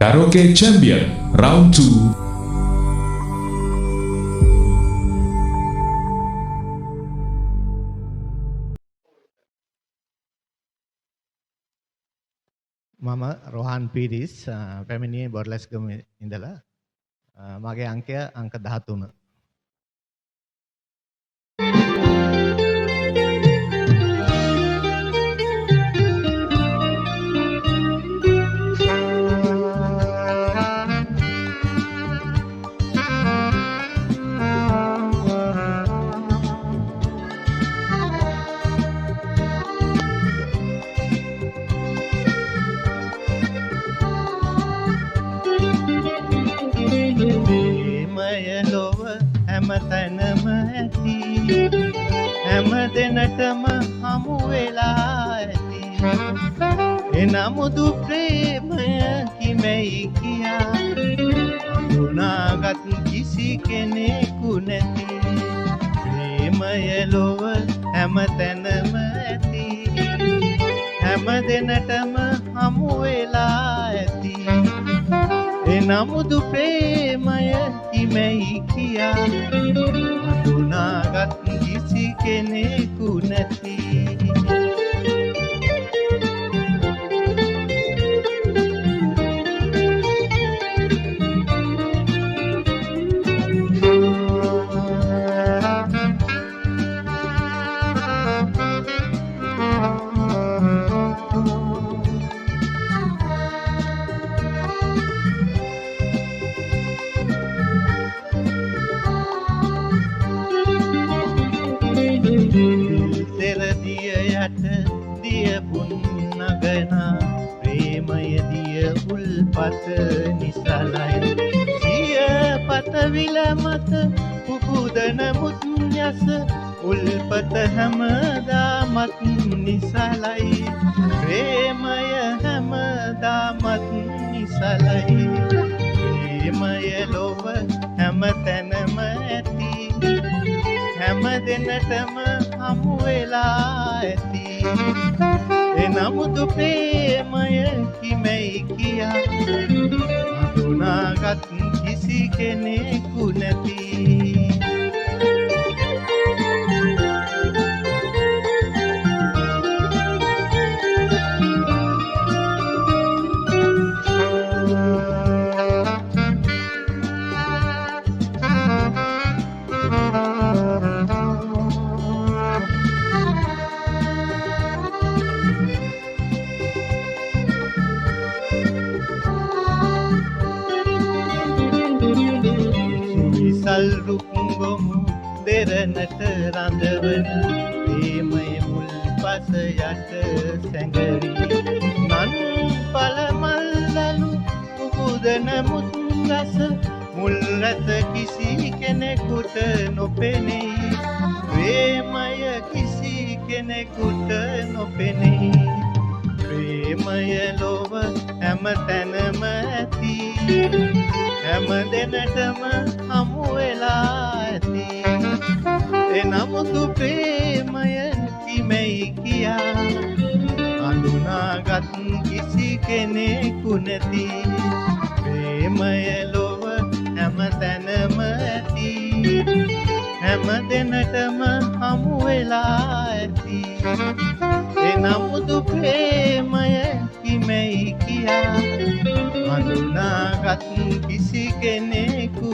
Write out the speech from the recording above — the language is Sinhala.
Karaoke Champion Round 2. මම රෝහන් පීරිස් පැමිණියේ බොරලැස්ගම ඉඳලා මගේ අංකය අංක 13. හැමතැනම ඇති හැම දෙනටම හමු වෙලා ඇති එනමුදු ප්‍රේමය කිමැයි කියා හඳුනාගත් කිසි කෙනෙකු නැති ප්‍රේමය ලොව හැමතැනම ඇති හැම දෙනටම හමු වෙලා ඇති එනමුදු ප්‍රේමය කිමැයි කියා හඳුනාගත් කිසි කෙනෙකු නැති දියපුන් නගනා ප්‍රේමය දිය උල්පත නිසලයි සිය පතවිල මත පුපුදන මුත් යස උල්පත හැමදාමත් නිසලයි ප්‍රේමය හැමදාමත් නිසලයි ප්‍රේමය ලොව හැමතැනම ඇති හැම දෙනටම හමු වෙලා ඇති එනමුදු ප්‍රේමය කිමැයි කියා හඳුනාගත් කිසි කෙනෙකු නැති සල්රුක්ගොමු දෙරනට රඳවන ප්‍රේමය මුල් පස යට සැඟවි නන් පලමල්ලලු උපුදන මුත් රස මුල් රස කිසි කෙනෙකුට නොපෙනෙයි ප්‍රේමය කිසි කෙනෙකුට නොපෙනෙයි ප්‍රේමය ලොව හැමතැනම ඇති හැම දෙනටම හමු වෙලා ඇති එනමුදු ප්‍රේමය කිමැයි කියා හඳුනාගත් කිසි කෙනෙකු නැති ප්‍රේමය ලොව හැමතැනම ඇති හැම දෙනටම හමු වෙලා ඇති එනමුදු ප්‍රේමය කිමැයි කියා හඳුනාගත් කිසි කෙනෙකු